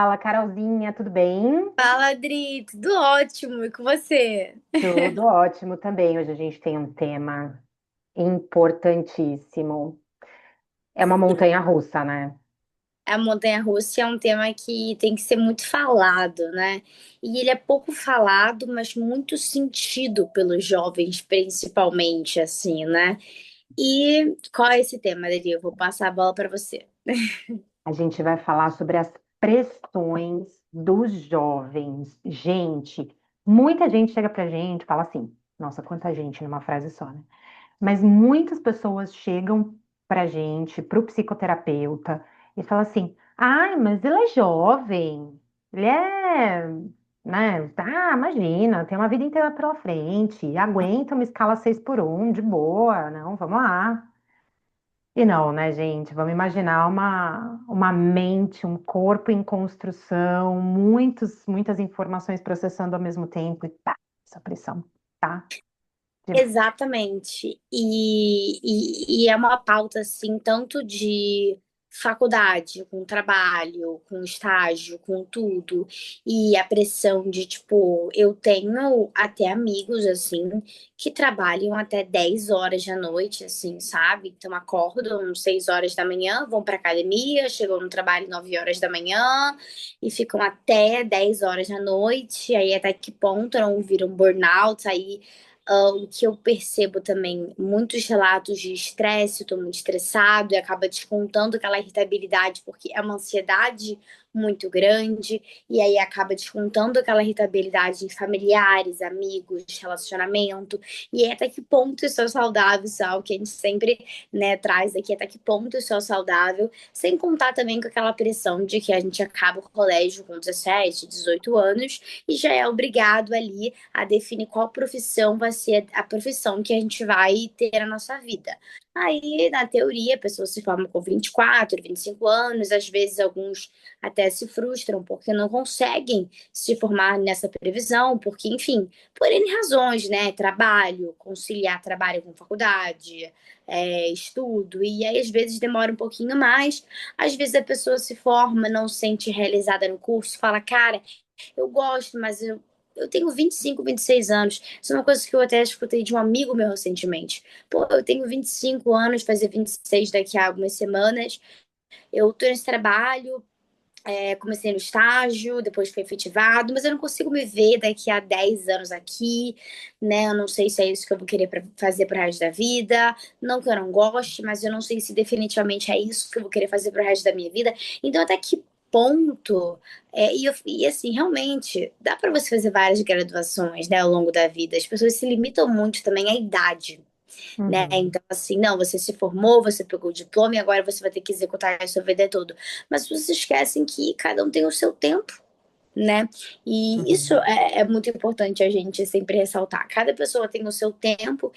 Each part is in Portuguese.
Fala, Carolzinha, tudo bem? Fala, Adri, tudo ótimo, e com você? Tudo ótimo também. Hoje a gente tem um tema importantíssimo. É uma montanha russa, né? A montanha-russa é um tema que tem que ser muito falado, né? E ele é pouco falado, mas muito sentido pelos jovens, principalmente, assim, né? E qual é esse tema, Adri? Eu vou passar a bola para você. A gente vai falar sobre as pressões dos jovens. Gente, muita gente chega pra gente e fala assim: nossa, quanta gente numa frase só, né? Mas muitas pessoas chegam pra gente, pro psicoterapeuta, e falam assim: ai, mas ele é jovem, ele é, né? Tá, imagina, tem uma vida inteira pela frente, aguenta uma escala 6 por um de boa, não, vamos lá. E não, né, gente? Vamos imaginar uma mente, um corpo em construção, muitas informações processando ao mesmo tempo, e pá, essa pressão, tá? Demais. Exatamente. E é uma pauta, assim, tanto de faculdade, com trabalho, com estágio, com tudo. E a pressão de, tipo, eu tenho até amigos, assim, que trabalham até 10 horas da noite, assim, sabe? Então acordam 6 horas da manhã, vão pra academia, chegam no trabalho 9 horas da manhã e ficam até 10 horas da noite. Aí até que ponto não viram burnout, aí o que eu percebo também, muitos relatos de estresse, estou muito estressado e acaba descontando aquela irritabilidade, porque é uma ansiedade muito grande, e aí acaba descontando aquela irritabilidade em familiares, amigos, relacionamento, e é até que ponto isso é saudável, isso é algo que a gente sempre, né, traz aqui, até que ponto isso é saudável, sem contar também com aquela pressão de que a gente acaba o colégio com 17, 18 anos, e já é obrigado ali a definir qual profissão vai ser a profissão que a gente vai ter na nossa vida. Aí, na teoria, a pessoa se forma com 24, 25 anos, às vezes alguns até se frustram porque não conseguem se formar nessa previsão, porque, enfim, por N razões, né? Trabalho, conciliar trabalho com faculdade, estudo, e aí às vezes demora um pouquinho mais, às vezes a pessoa se forma, não se sente realizada no curso, fala, cara, eu gosto, mas eu tenho 25, 26 anos. Isso é uma coisa que eu até escutei de um amigo meu recentemente. Pô, eu tenho 25 anos, fazer 26 daqui a algumas semanas. Eu tô nesse trabalho, comecei no estágio, depois fui efetivado, mas eu não consigo me ver daqui a 10 anos aqui, né? Eu não sei se é isso que eu vou querer fazer pro resto da vida. Não que eu não goste, mas eu não sei se definitivamente é isso que eu vou querer fazer pro resto da minha vida. Então, até que ponto. E assim, realmente, dá para você fazer várias graduações, né, ao longo da vida. As pessoas se limitam muito também à idade, né? Uhum. Então, assim, não, você se formou, você pegou o diploma e agora você vai ter que executar a sua vida toda. Mas vocês esquecem que cada um tem o seu tempo, né? E isso Uhum. é muito importante a gente sempre ressaltar. Cada pessoa tem o seu tempo,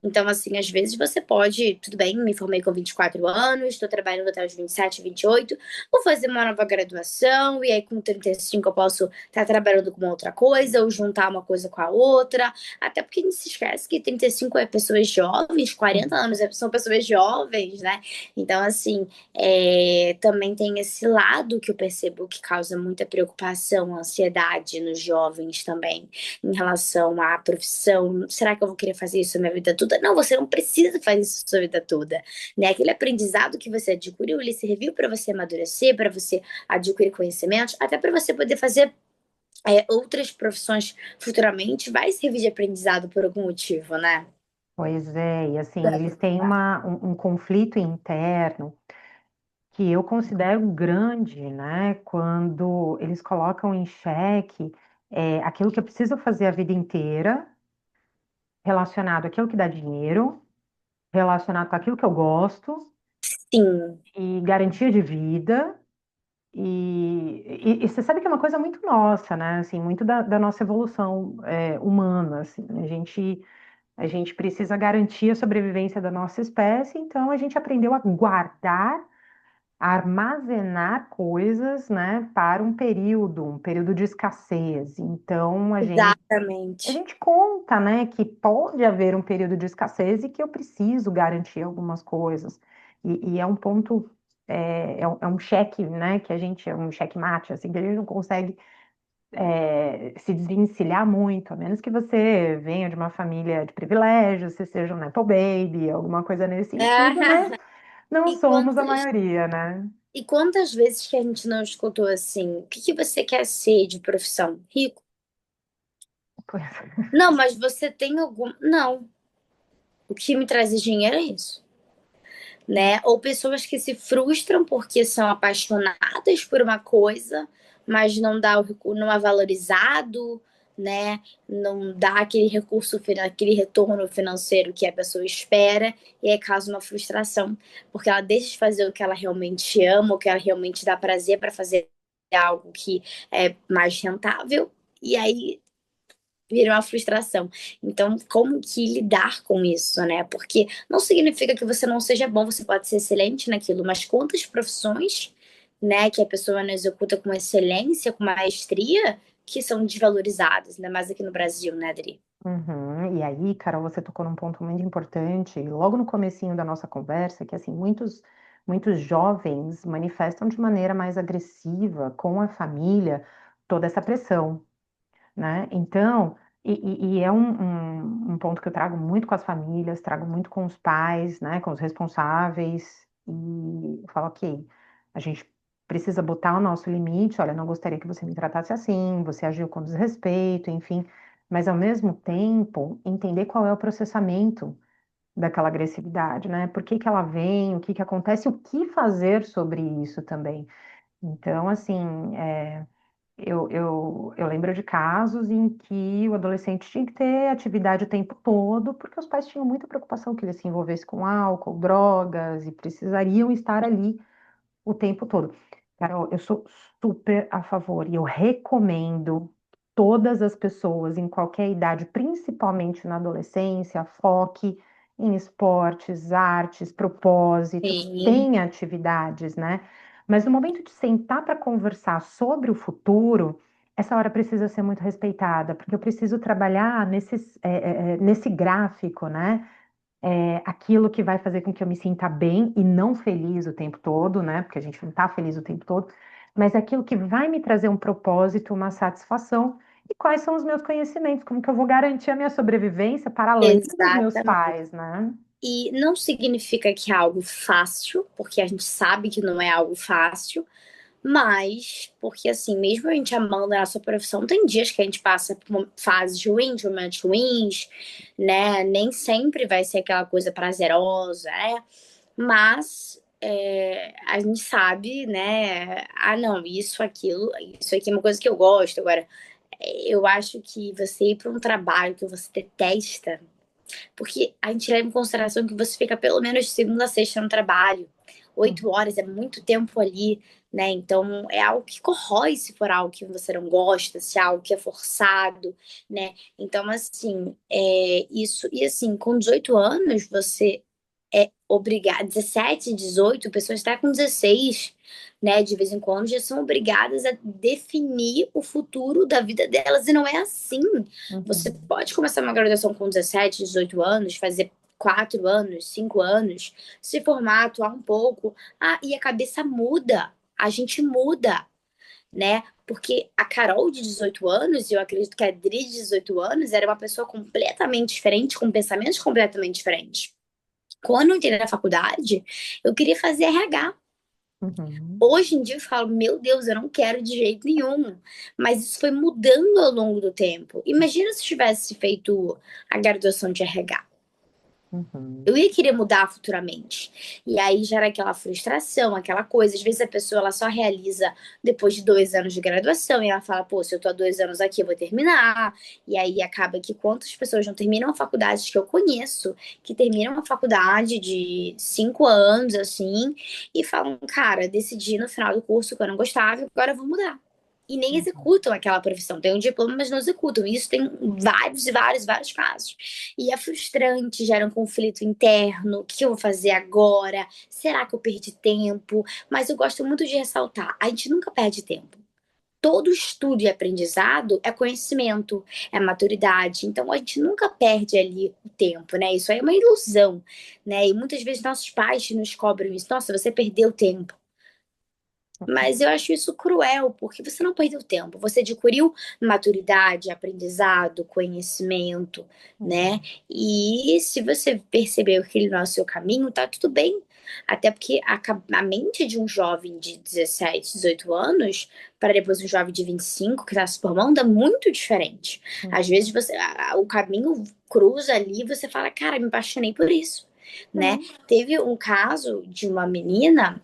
então, assim, às vezes você pode, tudo bem, me formei com 24 anos, estou trabalhando até os 27, 28, vou fazer uma nova graduação, e aí com 35 eu posso estar trabalhando com uma outra coisa, ou juntar uma coisa com a outra, até porque a gente se esquece que 35 é pessoas jovens, 40 Uhum. anos são pessoas jovens, né? Então, assim, também tem esse lado que eu percebo que causa muita preocupação, ansiedade nos jovens também, em relação à profissão. Será que eu vou querer fazer isso a minha vida toda? Não, você não precisa fazer isso a sua vida toda, né? Aquele aprendizado que você adquiriu, ele serviu para você amadurecer, para você adquirir conhecimentos, até para você poder fazer outras profissões futuramente, vai servir de aprendizado por algum motivo, né? Pois é, e assim, eles têm um conflito interno que eu considero grande, né? Quando eles colocam em xeque aquilo que eu preciso fazer a vida inteira, relacionado àquilo que dá dinheiro, relacionado com aquilo que eu gosto, Sim, e garantia de vida. E você sabe que é uma coisa muito nossa, né? Assim, muito da nossa evolução humana, assim. A gente precisa garantir a sobrevivência da nossa espécie, então a gente aprendeu a guardar, a armazenar coisas, né, para um período de escassez. Então a exatamente. gente conta, né, que pode haver um período de escassez e que eu preciso garantir algumas coisas. E é um ponto é um cheque, né? Que a gente é um checkmate, assim, que a gente não consegue se desvencilhar muito, a menos que você venha de uma família de privilégios, você seja um nepo baby, alguma coisa nesse sentido, mas não E somos a quantas, maioria, né? e quantas vezes que a gente não escutou assim? O que que você quer ser de profissão? Rico? Pois Não, mas você tem algum. Não. O que me traz dinheiro é isso. Né? Ou pessoas que se frustram porque são apaixonadas por uma coisa, mas não dá não é valorizado, né? Não dá aquele recurso, aquele retorno financeiro que a pessoa espera, e aí causa uma frustração, porque ela deixa de fazer o que ela realmente ama, o que ela realmente dá prazer para fazer algo que é mais rentável, e aí vira uma frustração. Então, como que lidar com isso, né? Porque não significa que você não seja bom, você pode ser excelente naquilo, mas quantas profissões, né, que a pessoa não executa com excelência, com maestria, que são desvalorizadas, ainda mais aqui no Brasil, né, Adri? Uhum. E aí, Carol, você tocou num ponto muito importante, logo no comecinho da nossa conversa, que assim, muitos jovens manifestam de maneira mais agressiva com a família toda essa pressão, né? Então, e é um ponto que eu trago muito com as famílias, trago muito com os pais, né, com os responsáveis, e eu falo, ok, a gente precisa botar o nosso limite, olha, não gostaria que você me tratasse assim, você agiu com desrespeito, enfim, mas ao mesmo tempo entender qual é o processamento daquela agressividade, né? Por que que ela vem, o que que acontece, o que fazer sobre isso também. Então, assim, eu lembro de casos em que o adolescente tinha que ter atividade o tempo todo, porque os pais tinham muita preocupação que ele se envolvesse com álcool, drogas, e precisariam estar ali o tempo todo. Carol, eu sou super a favor e eu recomendo todas as pessoas em qualquer idade, principalmente na adolescência, foque em esportes, artes, propósitos, Sim, tenha atividades, né? Mas no momento de sentar para conversar sobre o futuro, essa hora precisa ser muito respeitada, porque eu preciso trabalhar nesse gráfico, né? Aquilo que vai fazer com que eu me sinta bem e não feliz o tempo todo, né? Porque a gente não está feliz o tempo todo, mas aquilo que vai me trazer um propósito, uma satisfação. E quais são os meus conhecimentos? Como que eu vou garantir a minha sobrevivência para além dos meus exatamente. pais, né? E não significa que é algo fácil, porque a gente sabe que não é algo fácil, mas, porque assim, mesmo a gente amando a nossa profissão, tem dias que a gente passa por fases ruins, momentos ruins, né? Nem sempre vai ser aquela coisa prazerosa, né? Mas a gente sabe, né? Ah, não, isso, aquilo, isso aqui é uma coisa que eu gosto. Agora, eu acho que você ir para um trabalho que você detesta, porque a gente leva em consideração que você fica pelo menos de segunda a sexta no trabalho. Uhum. 8 horas é muito tempo ali, né? Então é algo que corrói se for algo que você não gosta, se é algo que é forçado, né? Então, assim, isso. E assim, com 18 anos, você é obrigado, 17, 18, pessoas até com 16, né? De vez em quando já são obrigadas a definir o futuro da vida delas, e não é assim. Você Uhum. pode começar uma graduação com 17, 18 anos, fazer 4 anos, 5 anos, se formar, atuar um pouco. Ah, e a cabeça muda. A gente muda, né? Porque a Carol de 18 anos, e eu acredito que a Adri de 18 anos, era uma pessoa completamente diferente, com pensamentos completamente diferentes. Quando eu entrei na faculdade, eu queria fazer RH. Uhum. Hoje em dia eu falo, meu Deus, eu não quero de jeito nenhum. Mas isso foi mudando ao longo do tempo. Imagina se eu tivesse feito a graduação de RH. Uhum. Eu ia querer mudar futuramente. E aí gera aquela frustração, aquela coisa. Às vezes a pessoa ela só realiza depois de 2 anos de graduação e ela fala, pô, se eu tô há 2 anos aqui, eu vou terminar. E aí acaba que quantas pessoas não terminam a faculdade que eu conheço, que terminam a faculdade de 5 anos, assim, e falam, cara, decidi no final do curso que eu não gostava, agora eu vou mudar. E nem Uhum. executam aquela profissão. Tem um diploma, mas não executam. E isso tem vários e vários, vários casos. E é frustrante, gera um conflito interno. O que eu vou fazer agora? Será que eu perdi tempo? Mas eu gosto muito de ressaltar: a gente nunca perde tempo. Todo estudo e aprendizado é conhecimento, é maturidade. Então a gente nunca perde ali o tempo, né? Isso aí é uma ilusão, né? E muitas vezes nossos pais nos cobram isso. Nossa, você perdeu tempo. Mas eu acho isso cruel, porque você não perdeu tempo. Você adquiriu maturidade, aprendizado, conhecimento, né? Uhum. E se você percebeu que ele não é o seu caminho, tá tudo bem. Até porque a mente de um jovem de 17, 18 anos, para depois um jovem de 25 que está se formando, é muito diferente. Às Uhum. vezes o caminho cruza ali e você fala, cara, me apaixonei por isso, né? É. Teve um caso de uma menina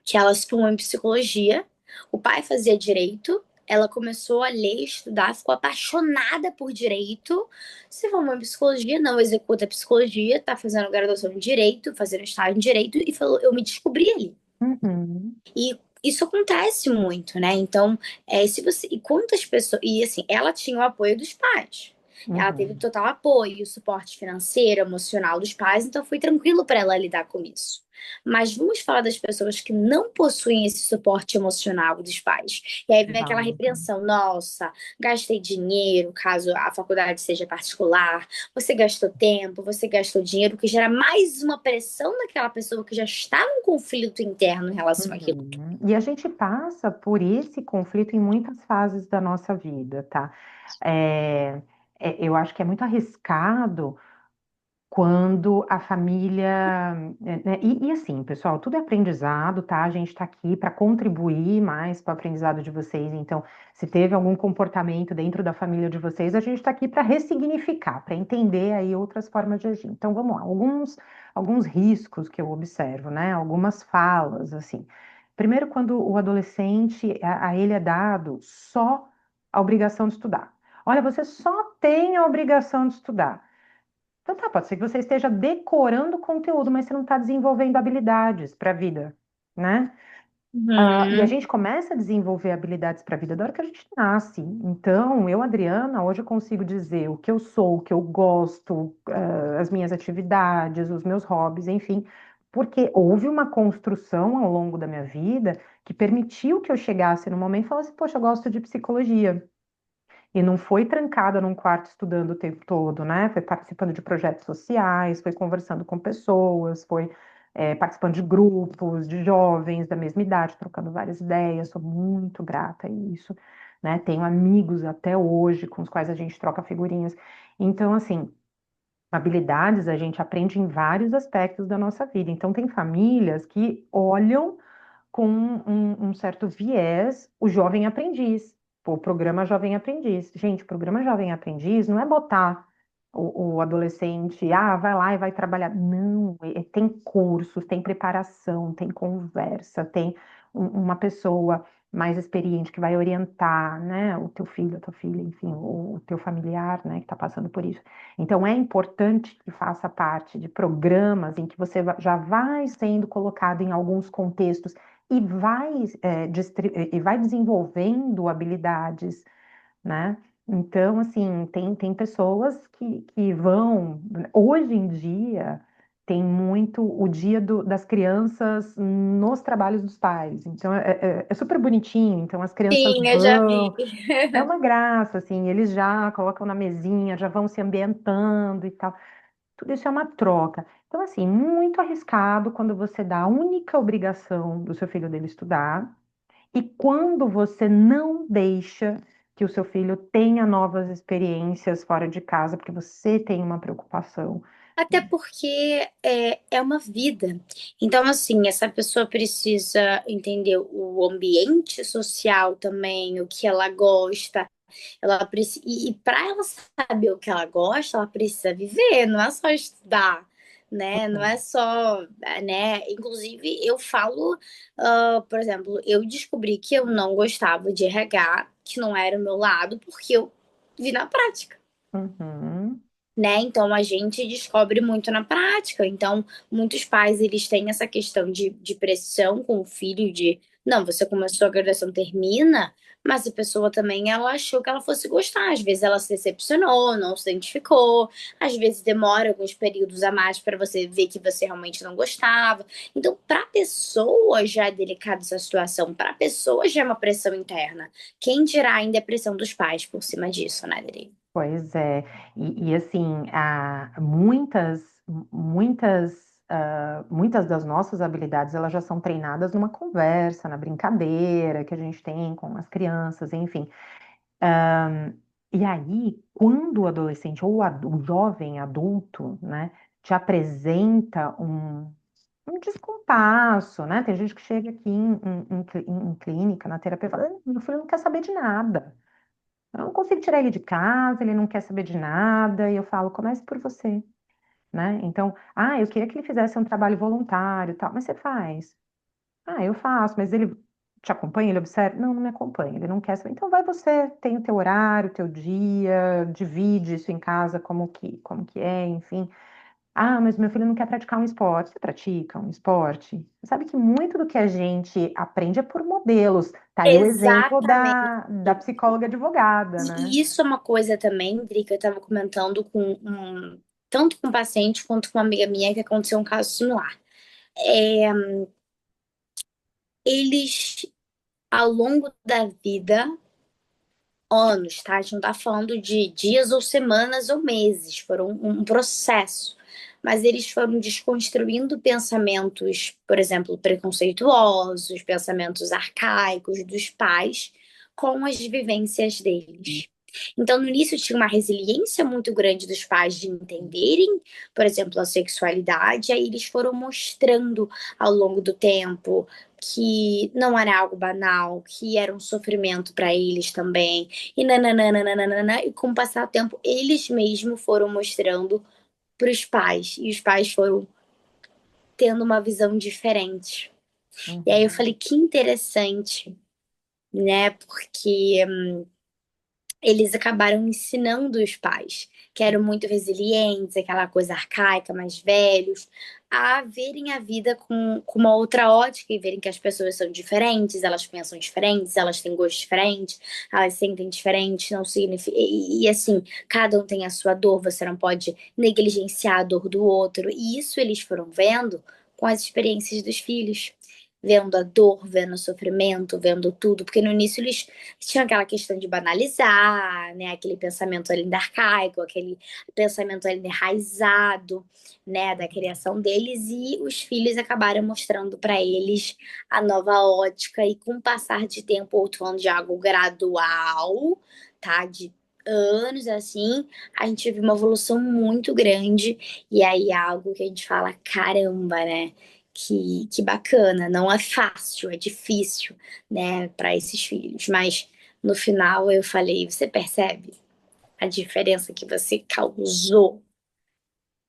que ela se formou em psicologia. O pai fazia direito, ela começou a ler, estudar, ficou apaixonada por direito, se formou em psicologia, não executa psicologia, tá fazendo graduação em direito, fazendo estágio em direito e falou: eu me descobri ali. Uhum. E isso acontece muito, né? Então, se você. E quantas pessoas. E assim, ela tinha o apoio dos pais. Ela teve Uhum. total apoio, suporte financeiro, emocional dos pais, então foi tranquilo para ela lidar com isso. Mas vamos falar das pessoas que não possuem esse suporte emocional dos pais. E aí vem aquela Exato. repreensão: nossa, gastei dinheiro, caso a faculdade seja particular, você gastou tempo, você gastou dinheiro, que gera mais uma pressão naquela pessoa que já está num conflito interno em relação àquilo. Uhum. E a gente passa por esse conflito em muitas fases da nossa vida, tá? É, eu acho que é muito arriscado quando a família, né, e assim, pessoal, tudo é aprendizado, tá? A gente está aqui para contribuir mais para o aprendizado de vocês. Então, se teve algum comportamento dentro da família de vocês, a gente está aqui para ressignificar, para entender aí outras formas de agir. Então, vamos lá, alguns riscos que eu observo, né? Algumas falas, assim. Primeiro, quando o adolescente, a ele é dado só a obrigação de estudar. Olha, você só tem a obrigação de estudar. Então tá, pode ser que você esteja decorando o conteúdo, mas você não está desenvolvendo habilidades para a vida, né? E a Uhum. gente começa a desenvolver habilidades para a vida da hora que a gente nasce. Então, eu, Adriana, hoje eu consigo dizer o que eu sou, o que eu gosto, as minhas atividades, os meus hobbies, enfim, porque houve uma construção ao longo da minha vida que permitiu que eu chegasse no momento e falasse, poxa, eu gosto de psicologia. E não foi trancada num quarto estudando o tempo todo, né? Foi participando de projetos sociais, foi conversando com pessoas, foi participando de grupos de jovens da mesma idade, trocando várias ideias. Sou muito grata a isso, né? Tenho amigos até hoje com os quais a gente troca figurinhas. Então, assim, habilidades a gente aprende em vários aspectos da nossa vida. Então, tem famílias que olham com um certo viés o jovem aprendiz, pô, o programa Jovem Aprendiz. Gente, o programa Jovem Aprendiz não é botar o adolescente, vai lá e vai trabalhar. Não, tem cursos, tem preparação, tem conversa, tem uma pessoa mais experiente que vai orientar, né, o teu filho, a tua filha, enfim, o teu familiar, né, que está passando por isso. Então, é importante que faça parte de programas em que você já vai sendo colocado em alguns contextos e vai desenvolvendo habilidades, né? Então, assim, tem pessoas que vão. Hoje em dia, tem muito o dia das crianças nos trabalhos dos pais. Então, é super bonitinho. Então, as crianças Sim, eu já vi. vão. É uma graça, assim, eles já colocam na mesinha, já vão se ambientando e tal. Tudo isso é uma troca. Então, assim, muito arriscado quando você dá a única obrigação do seu filho dele estudar e quando você não deixa que o seu filho tenha novas experiências fora de casa, porque você tem uma preocupação. Até porque é uma vida. Então, assim, essa pessoa precisa entender o ambiente social também, o que ela gosta. Ela precisa, e para ela saber o que ela gosta, ela precisa viver, não é só estudar, né? Não é só, né? Inclusive, eu falo, por exemplo, eu descobri que eu não gostava de RH, que não era o meu lado, porque eu vi na prática, Uhum, né? Então a gente descobre muito na prática. Então, muitos pais eles têm essa questão de pressão com o filho de não, você começou a graduação, termina, mas a pessoa também ela achou que ela fosse gostar. Às vezes ela se decepcionou, não se identificou, às vezes demora alguns períodos a mais para você ver que você realmente não gostava. Então, para a pessoa já é delicada essa situação, para a pessoa já é uma pressão interna. Quem dirá ainda a pressão dos pais por cima disso, né, Adri? pois é. E assim, há muitas muitas das nossas habilidades elas já são treinadas numa conversa, na brincadeira que a gente tem com as crianças, enfim. E aí, quando o adolescente ou o jovem adulto, né, te apresenta um descompasso, né? Tem gente que chega aqui em clínica, na terapia, e fala: "Ah, meu filho não quer saber de nada. Eu não consigo tirar ele de casa, ele não quer saber de nada." E eu falo: comece por você, né? Então, eu queria que ele fizesse um trabalho voluntário, e tal, mas você faz? Eu faço, mas ele te acompanha, ele observa? Não, não me acompanha, ele não quer saber. Então vai você, tem o teu horário, o teu dia, divide isso em casa como que é, enfim. Mas meu filho não quer praticar um esporte. Você pratica um esporte? Você sabe que muito do que a gente aprende é por modelos. Tá aí o exemplo Exatamente. da psicóloga advogada, né? E isso é uma coisa também, Dri, que eu estava comentando tanto com um paciente quanto com uma amiga minha que aconteceu um caso similar. É, eles, ao longo da vida, anos, tá? A gente não tá falando de dias ou semanas ou meses, foram um processo. Mas eles foram desconstruindo pensamentos, por exemplo, preconceituosos, pensamentos arcaicos dos pais com as vivências deles. Então, no início, tinha uma resiliência muito grande dos pais de entenderem, por exemplo, a sexualidade, aí eles foram mostrando ao longo do tempo que não era algo banal, que era um sofrimento para eles também, e nananana, e com o passar do tempo, eles mesmos foram mostrando para os pais, e os pais foram tendo uma visão diferente. E aí eu Uhum, falei, que interessante, né? Porque eles acabaram ensinando os pais, que eram muito resilientes, aquela coisa arcaica, mais velhos, a verem a vida com uma outra ótica e verem que as pessoas são diferentes, elas pensam diferentes, elas têm gostos diferentes, elas sentem diferentes, não significa. E assim, cada um tem a sua dor, você não pode negligenciar a dor do outro. E isso eles foram vendo com as experiências dos filhos. Vendo a dor, vendo o sofrimento, vendo tudo, porque no início eles tinha aquela questão de banalizar, né? Aquele pensamento ainda arcaico, aquele pensamento ainda enraizado, né? Da criação deles e os filhos acabaram mostrando para eles a nova ótica e com o passar de tempo, ou falando de algo gradual, tá? De anos assim, a gente viu uma evolução muito grande e aí é algo que a gente fala, caramba, né? Que bacana, não é fácil, é difícil, né, para esses filhos, mas no final eu falei, você percebe a diferença que você causou,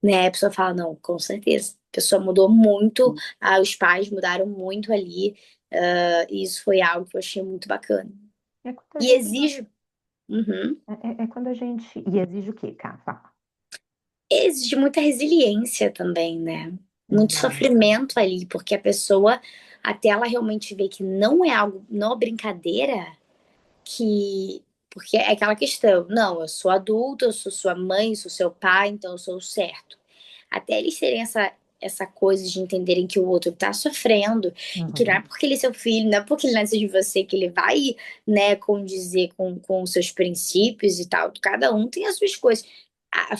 né? A pessoa fala, não, com certeza. A pessoa mudou muito, os pais mudaram muito ali, e isso foi algo que eu achei muito bacana. É quando a E gente, exige, uhum, é quando a gente, e exige o quê, Cá? Fala. exige muita resiliência também, né? Muito Uhum, sofrimento ali, porque a pessoa, até ela realmente ver que não é algo, não é brincadeira, que. Porque é aquela questão, não, eu sou adulto, eu sou sua mãe, sou seu pai, então eu sou o certo. Até eles terem essa coisa de entenderem que o outro tá sofrendo, e que não é uhum. porque ele é seu filho, não é porque ele nasceu de você que ele vai, né, condizer com os seus princípios e tal. Cada um tem as suas coisas.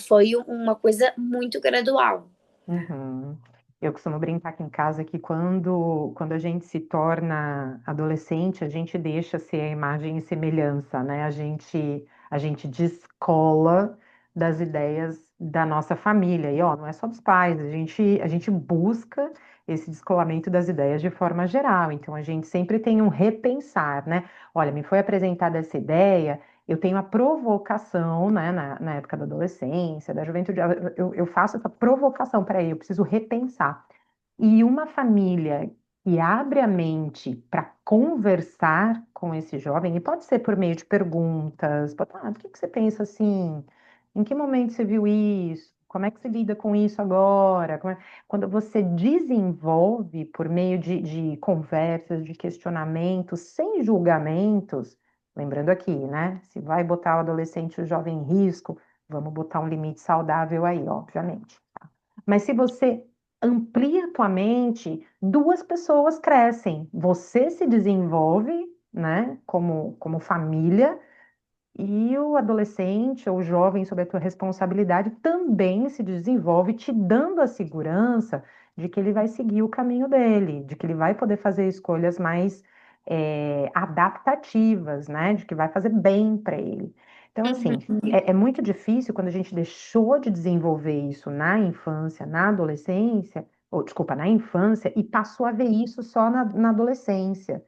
Foi uma coisa muito gradual. Uhum. Eu costumo brincar aqui em casa que quando a gente se torna adolescente, a gente deixa ser a imagem e semelhança, né? A gente descola das ideias da nossa família. E, ó, não é só dos pais, a gente busca esse descolamento das ideias de forma geral. Então, a gente sempre tem um repensar, né? Olha, me foi apresentada essa ideia, eu tenho a provocação, né, na época da adolescência, da juventude, eu faço essa provocação para ele, eu preciso repensar. E uma família que abre a mente para conversar com esse jovem, e pode ser por meio de perguntas, por que você pensa assim? Em que momento você viu isso? Como é que você lida com isso agora? Quando você desenvolve por meio de conversas, de questionamentos, sem julgamentos, lembrando aqui, né? Se vai botar o adolescente, o jovem em risco, vamos botar um limite saudável aí, obviamente. Tá? Mas se você amplia a tua mente, duas pessoas crescem. Você se desenvolve, né, como família, e o adolescente ou o jovem sob a tua responsabilidade também se desenvolve, te dando a segurança de que ele vai seguir o caminho dele, de que ele vai poder fazer escolhas mais adaptativas, né? De que vai fazer bem para ele. Então, assim, Uhum. é muito difícil quando a gente deixou de desenvolver isso na infância, na adolescência, ou desculpa, na infância, e passou a ver isso só na adolescência,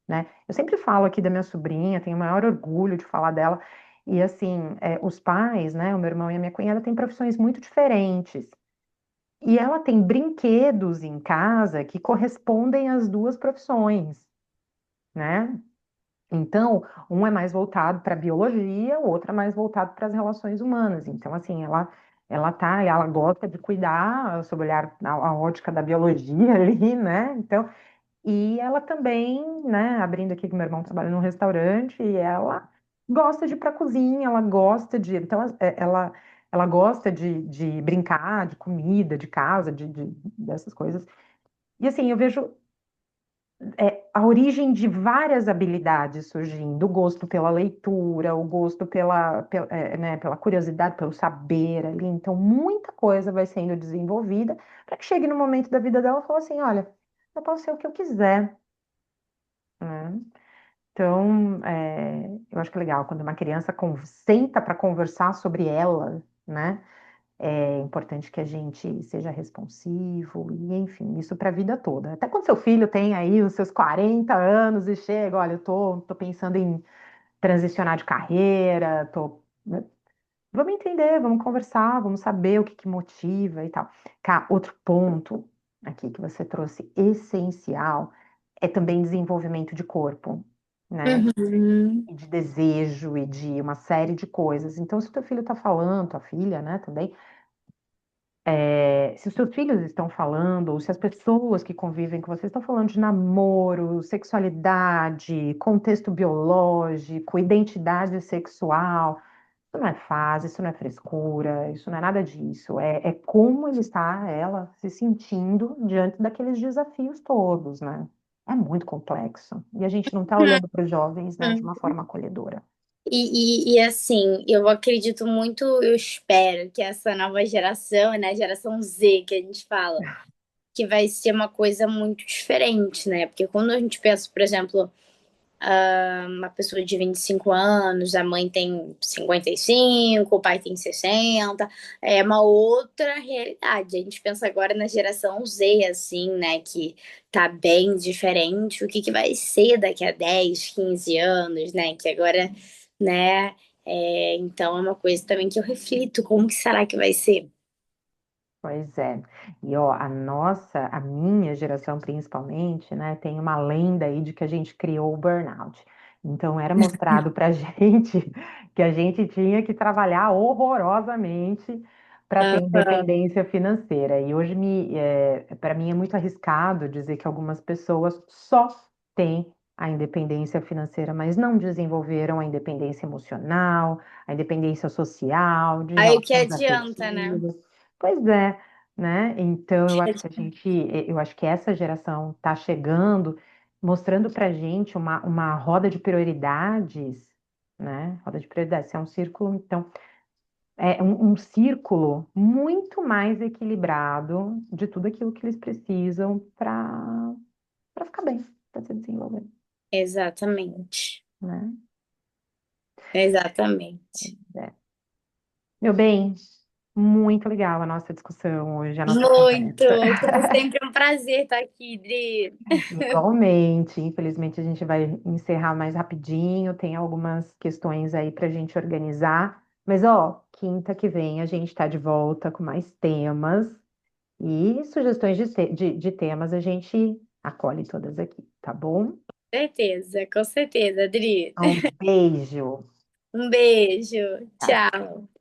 né? Eu sempre falo aqui da minha sobrinha, tenho o maior orgulho de falar dela. E assim, os pais, né, o meu irmão e a minha cunhada têm profissões muito diferentes. E ela tem brinquedos em casa que correspondem às duas profissões, né? Então, um é mais voltado para a biologia, o outro é mais voltado para as relações humanas. Então, assim, ela gosta de cuidar sob o olhar, a ótica da biologia ali, né? Então, e ela também, né, abrindo aqui que meu irmão trabalha num restaurante, e ela gosta de ir para a cozinha, ela gosta de, então ela gosta de brincar, de comida, de casa, dessas coisas. E assim, eu vejo a origem de várias habilidades surgindo, o gosto pela leitura, o gosto né, pela curiosidade, pelo saber ali. Então, muita coisa vai sendo desenvolvida para que chegue no momento da vida dela e fale assim, olha, eu posso ser o que eu quiser, né? Então, eu acho que é legal quando uma criança senta para conversar sobre ela, né? É importante que a gente seja responsivo e, enfim, isso para a vida toda. Até quando seu filho tem aí os seus 40 anos e chega, olha, eu tô pensando em transicionar de carreira, né? Vamos entender, vamos conversar, vamos saber o que que motiva e tal. Cá, outro ponto aqui que você trouxe essencial é também desenvolvimento de corpo, né? Uhum. E de desejo e de uma série de coisas. Então, se o teu filho está falando, tua filha, né, também, se os seus filhos estão falando, ou se as pessoas que convivem com você estão falando de namoro, sexualidade, contexto biológico, identidade sexual, isso não é fase, isso não é frescura, isso não é nada disso. É como ele está, ela, se sentindo diante daqueles desafios todos, né? É muito complexo. E a gente não está olhando para os jovens, né, de uma Uhum. forma acolhedora. E assim, eu acredito muito, eu espero que essa nova geração, né, a geração Z que a gente fala, que vai ser uma coisa muito diferente, né? Porque quando a gente pensa, por exemplo, uma pessoa de 25 anos, a mãe tem 55, o pai tem 60, é uma outra realidade. A gente pensa agora na geração Z, assim, né, que tá bem diferente, o que que vai ser daqui a 10, 15 anos, né, que agora, né, então é uma coisa também que eu reflito, como que será que vai ser? Pois é. E ó, a minha geração principalmente, né, tem uma lenda aí de que a gente criou o burnout. Então era mostrado pra gente que a gente tinha que trabalhar horrorosamente para ter Aham. independência financeira. E hoje para mim é muito arriscado dizer que algumas pessoas só têm a independência financeira, mas não desenvolveram a independência emocional, a independência social, de Aí o que relações adianta, né? afetivas. Pois é, né? Então eu acho que essa geração está chegando, mostrando para gente uma roda de prioridades, né? Roda de prioridades, é um círculo, então é um círculo muito mais equilibrado de tudo aquilo que eles precisam para ficar bem, para se desenvolver, Exatamente. né? Exatamente. É. Meu bem, muito legal a nossa discussão hoje, a nossa Muito! conversa. Como sempre, é um prazer estar aqui, Dri. Igualmente, infelizmente a gente vai encerrar mais rapidinho, tem algumas questões aí para a gente organizar, mas ó, quinta que vem a gente está de volta com mais temas e sugestões de temas a gente acolhe todas aqui, tá bom? Com certeza, Dri. Um beijo. Um beijo. Tchau. Tchau.